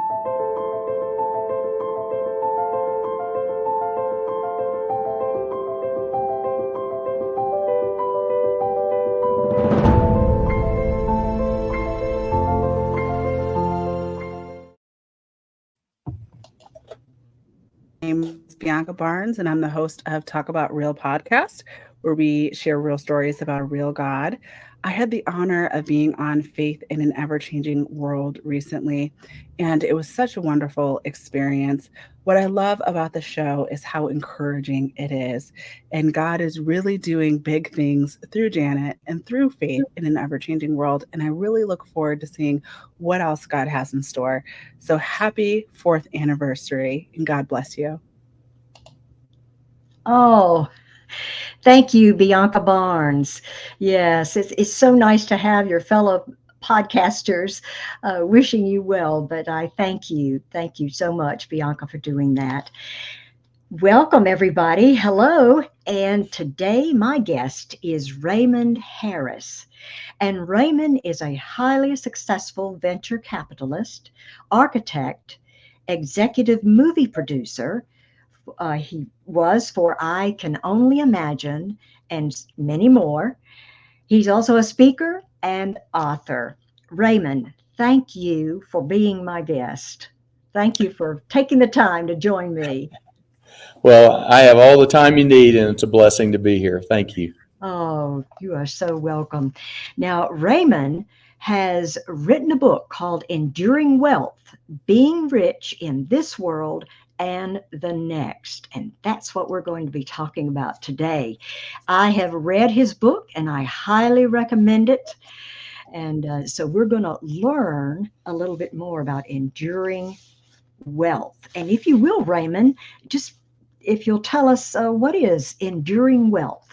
My name is Bianca Barnes, and I'm the host of Talk About Real podcast, where we share real stories about a real God. I had the honor of being on Faith in an Ever-Changing World recently, and it was such a wonderful experience. What I love about the show is how encouraging it is, and God is really doing big things through Janet and through Faith in an Ever-Changing World, and I really look forward to seeing what else God has in store. So happy 4th anniversary, and God bless you. Oh, thank you, Bianca Barnes. Yes, it's so nice to have your fellow podcasters wishing you well, but I thank you. Thank you so much, Bianca, for doing that. Welcome, everybody. Hello. And today, my guest is Raymond Harris. And Raymond is a highly successful venture capitalist, architect, executive movie producer. He was for I Can Only Imagine and many more. He's also a speaker and author. Raymond, thank you for being my guest. Thank you for taking the time to join me. Well, I have all the time you need, and it's a blessing to be here. Thank you. Oh, you are so welcome. Now, Raymond has written a book called Enduring Wealth, Being Rich in This World and the Next. And that's what we're going to be talking about today. I have read his book and I highly recommend it. And so we're going to learn a little bit more about enduring wealth. And if you will, Raymond, just if you'll tell us what is enduring wealth.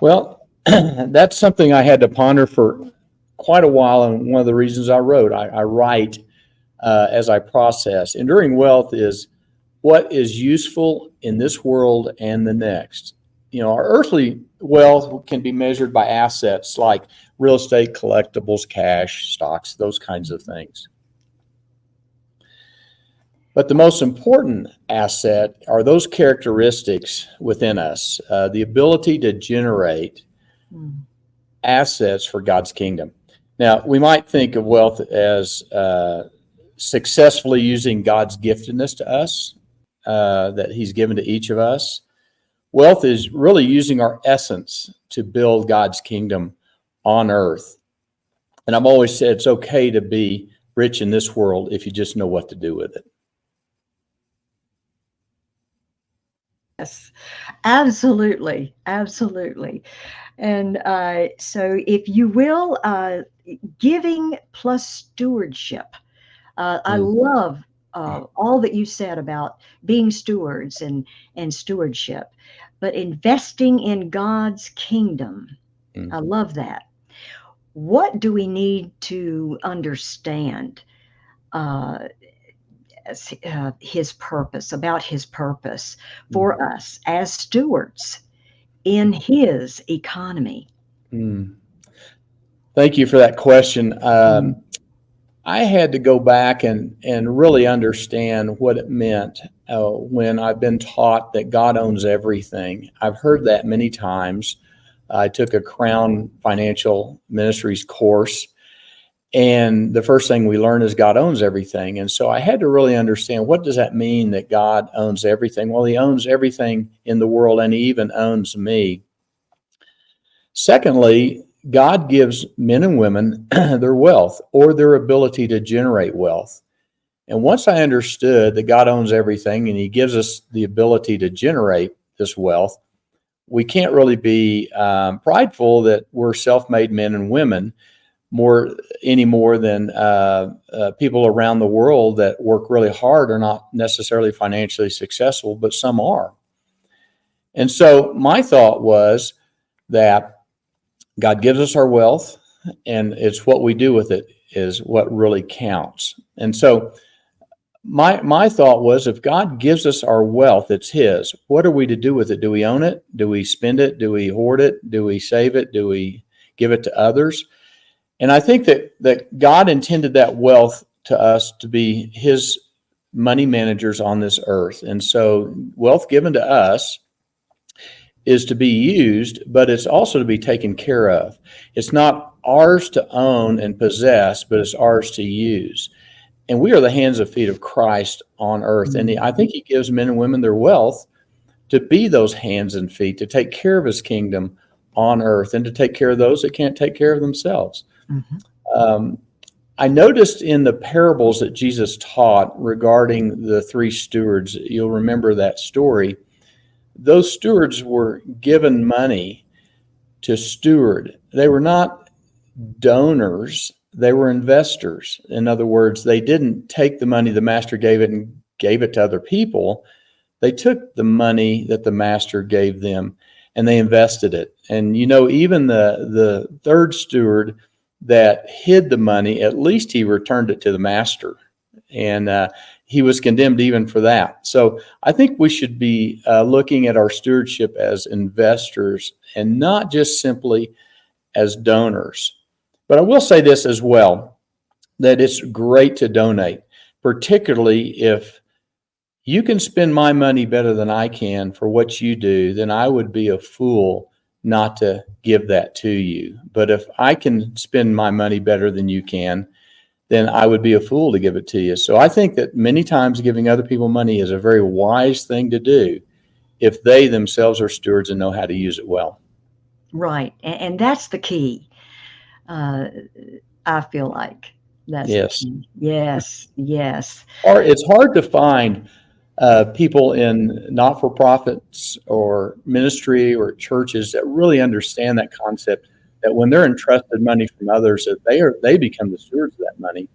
Well, that's something I had to ponder for quite a while, and one of the reasons I wrote. I write as I process. Enduring wealth is what is useful in this world and the next. You know, our earthly wealth can be measured by assets like real estate, collectibles, cash, stocks, those kinds of things. But the most important asset are those characteristics within us, the ability to generate assets for God's kingdom. Now, we might think of wealth as successfully using God's giftedness to us, that He's given to each of us. Wealth is really using our essence to build God's kingdom on earth. And I've always said it's okay to be rich in this world if you just know what to do with it. Yes, absolutely. Absolutely. And so if you will, giving plus stewardship. I love all that you said about being stewards and stewardship, but investing in God's kingdom. I love that. What do we need to understand his purpose, about his purpose for us as stewards in his economy? Thank you for that question. I had to go back and really understand what it meant when I've been taught that God owns everything. I've heard that many times. I took a Crown Financial Ministries course, and the first thing we learn is God owns everything. And so I had to really understand, what does that mean that God owns everything? Well, He owns everything in the world, and He even owns me. Secondly, God gives men and women their wealth or their ability to generate wealth. And once I understood that God owns everything and He gives us the ability to generate this wealth, we can't really be prideful that we're self-made men and women any more than people around the world that work really hard are not necessarily financially successful, but some are. And so my thought was that God gives us our wealth, and it's what we do with it is what really counts. And so my thought was, if God gives us our wealth, it's His. What are we to do with it? Do we own it? Do we spend it? Do we hoard it? Do we save it? Do we give it to others? And I think that God intended that wealth to us to be his money managers on this earth. And so wealth given to us is to be used, but it's also to be taken care of. It's not ours to own and possess, but it's ours to use. And we are the hands and feet of Christ on earth. And I think he gives men and women their wealth to be those hands and feet, to take care of his kingdom on earth and to take care of those that can't take care of themselves. I noticed in the parables that Jesus taught regarding the three stewards, you'll remember that story, those stewards were given money to steward. They were not donors, they were investors. In other words, they didn't take the money the master gave it and gave it to other people. They took the money that the master gave them and they invested it. And even the third steward that hid the money, at least he returned it to the master. And he was condemned even for that. So I think we should be looking at our stewardship as investors and not just simply as donors. But I will say this as well, that it's great to donate, particularly if you can spend my money better than I can for what you do, then I would be a fool not to give that to you. But if I can spend my money better than you can, then I would be a fool to give it to you. So I think that many times giving other people money is a very wise thing to do if they themselves are stewards and know how to use it well. Right. And that's the key. I feel like that's yes. the key. Yes. Or it's hard to find people in not-for-profits or ministry or churches that really understand that concept, that when they're entrusted money from others, that they become the stewards of that money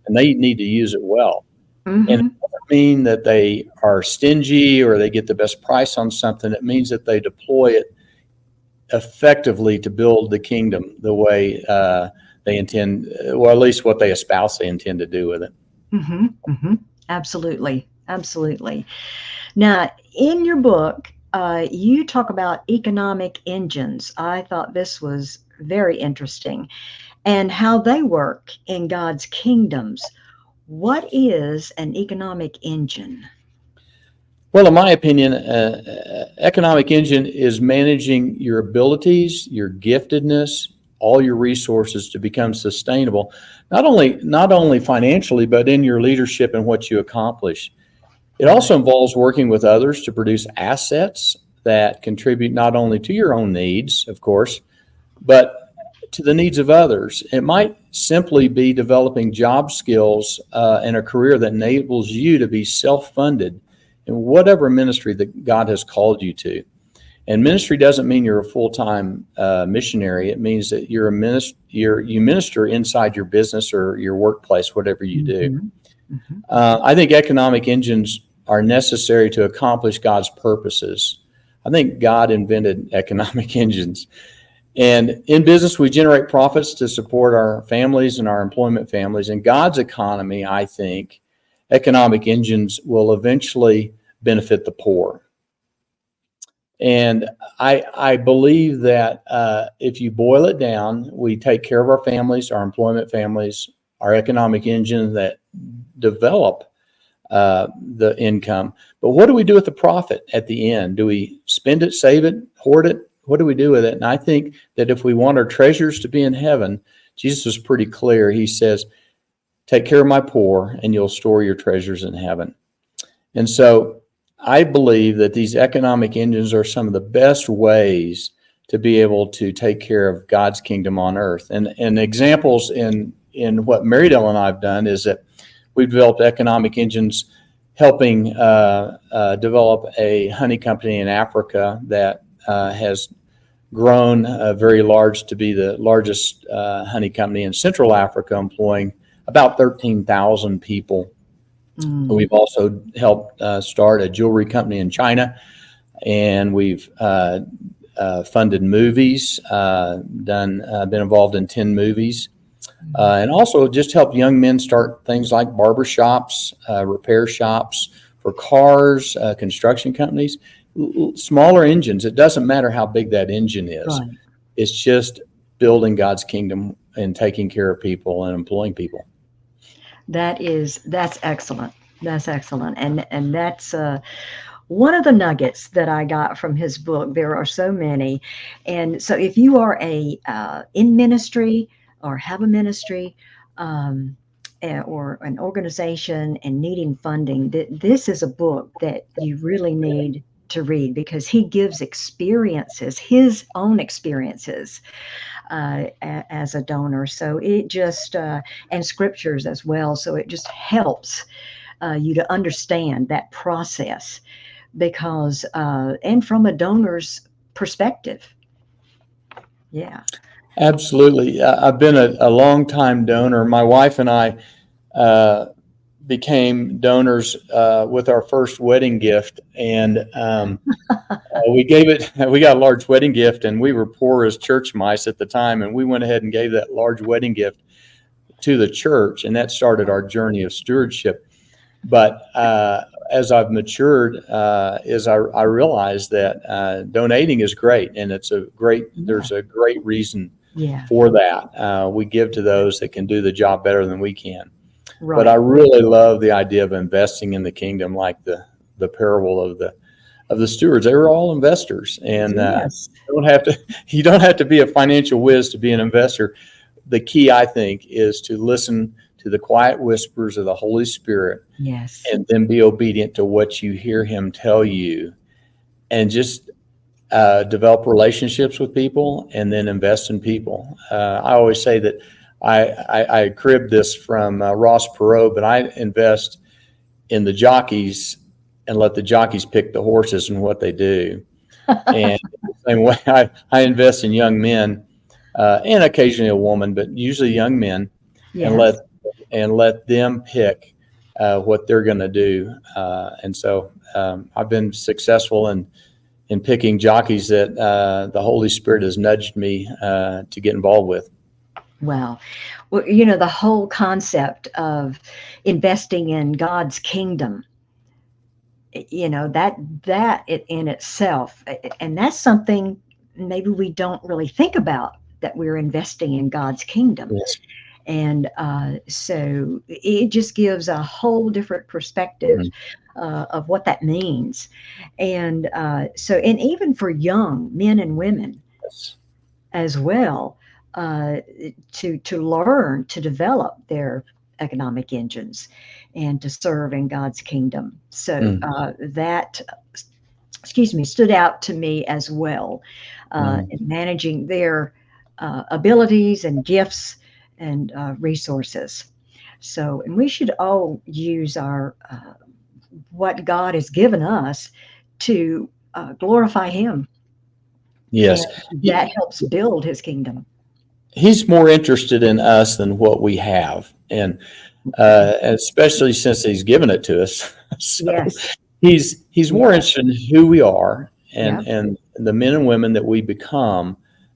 and they need to use it well. And it doesn't mean that they are stingy or they get the best price on something. It means that they deploy it effectively to build the kingdom the way they intend, or at least what they espouse they intend to do with it. Absolutely. Now, in your book, you talk about economic engines. I thought this was very interesting, and how they work in God's kingdoms. What is an economic engine? Well, in my opinion, economic engine is managing your abilities, your giftedness, all your resources to become sustainable, not only financially, but in your leadership and what you accomplish. It also involves working with others to produce assets that contribute not only to your own needs, of course, but to the needs of others. It might simply be developing job skills and a career that enables you to be self-funded in whatever ministry that God has called you to. And ministry doesn't mean you're a full-time missionary. It means that you minister inside your business or your workplace, whatever you do. I think economic engines are necessary to accomplish God's purposes. I think God invented economic engines. And in business, we generate profits to support our families and our employment families. In God's economy, I think economic engines will eventually benefit the poor. And I believe that if you boil it down, we take care of our families, our employment families, our economic engine that develop the income. But what do we do with the profit at the end? Do we spend it, save it, hoard it? What do we do with it? And I think that if we want our treasures to be in heaven, Jesus was pretty clear. He says, take care of my poor and you'll store your treasures in heaven. And so I believe that these economic engines are some of the best ways to be able to take care of God's kingdom on earth. And examples in what Marydale and I have done is that we've developed economic engines helping develop a honey company in Africa that has grown very large to be the largest honey company in Central Africa, employing about 13,000 people. We've also helped start a jewelry company in China, and we've funded movies, been involved in 10 movies, and also just helped young men start things like barbershops, repair shops for cars, construction companies, smaller engines. It doesn't matter how big that engine is. Right. It's just building God's kingdom and taking care of people and employing people. That's excellent. That's excellent. And that's one of the nuggets that I got from his book. There are so many. And so if you are in ministry or have a ministry, or an organization and needing funding, this is a book that you really need to read, because he gives experiences, his own experiences, as a donor. So it just, and scriptures as well. So it just helps you to understand that process, because, and from a donor's perspective. Yeah. Absolutely. I've been a long time donor. My wife and I became donors with our first wedding gift, and we got a large wedding gift, and we were poor as church mice at the time, and we went ahead and gave that large wedding gift to the church, and that started our journey of stewardship. But as I've matured, I realized that donating is great, and there's a great reason for that. We give to those that can do the job better than we can. Right. But I really love the idea of investing in the kingdom, like the parable of the stewards. They were all investors, and you don't have to be a financial whiz to be an investor. The key, I think, is to listen to the quiet whispers of the Holy Spirit, and then be obedient to what you hear him tell you, and just develop relationships with people, and then invest in people. I always say that I cribbed this from Ross Perot, but I invest in the jockeys and let the jockeys pick the horses and what they do. And the same way, I invest in young men, and occasionally a woman, but usually young men, and let them pick what they're going to do. And so I've been successful in picking jockeys that the Holy Spirit has nudged me to get involved with. Wow. Well, the whole concept of investing in God's kingdom, that in itself, and that's something maybe we don't really think about, that we're investing in God's kingdom. Yes. And so it just gives a whole different perspective of what that means. And and even for young men and women as well, to learn to develop their economic engines and to serve in God's kingdom. So that, stood out to me as well, in managing their abilities and gifts and resources. So, and we should all use our what God has given us to glorify him. Yes. And that helps build his kingdom. He's more interested in us than what we have, and especially since he's given it to us. So he's more interested in who we are and the men and women that we become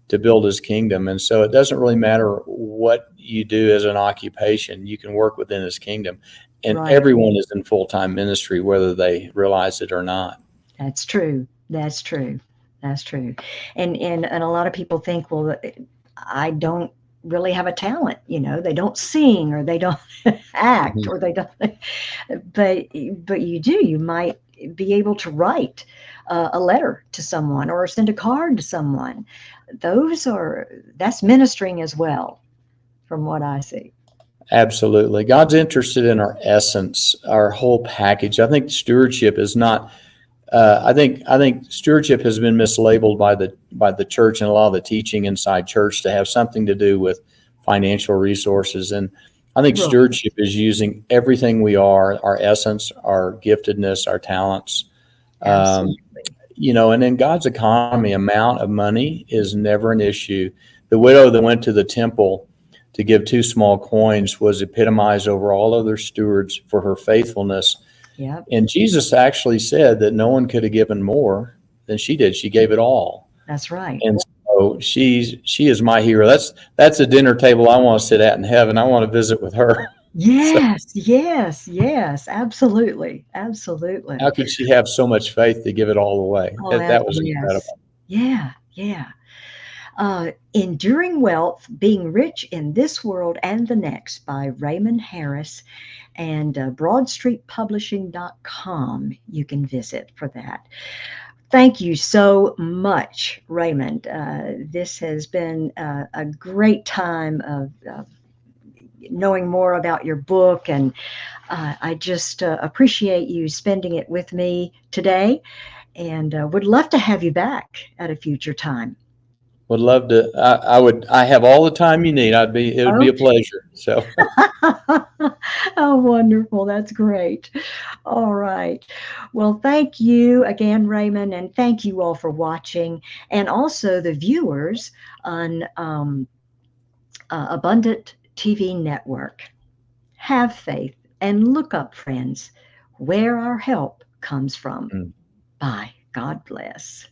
to build his kingdom. And so it doesn't really matter what you do as an occupation. You can work within his kingdom, and everyone is in full-time ministry, whether they realize it or not. That's true. That's true. That's true. And a lot of people think, well, I don't really have a talent, they don't sing, or they don't act, or they don't, but you do. You might be able to write a letter to someone, or send a card to someone. That's ministering as well, from what I see. Absolutely. God's interested in our essence, our whole package. I think stewardship is not, I think stewardship has been mislabeled by the church and a lot of the teaching inside church to have something to do with financial resources. And I think stewardship is using everything we are, our essence, our giftedness, our talents. And in God's economy, amount of money is never an issue. The widow that went to the temple to give 2 small coins was epitomized over all other stewards for her faithfulness. Yep. And Jesus actually said that no one could have given more than she did. She gave it all. That's right. And so she is my hero. That's a dinner table I want to sit at in heaven. I want to visit with her. Yes, absolutely. Absolutely. How could she have so much faith to give it all away? Oh, that was incredible. Yeah. Enduring Wealth, Being Rich in This World and the Next by Raymond Harris, and broadstreetpublishing.com. You can visit for that. Thank you so much, Raymond. This has been a great time of knowing more about your book, and I just appreciate you spending it with me today, and would love to have you back at a future time. Would love to. I have all the time you need. It would be a pleasure. So, Oh, wonderful. That's great. All right. Well, thank you again, Raymond, and thank you all for watching, and also the viewers on Abundant TV Network. Have faith and look up, friends, where our help comes from. Bye. God bless.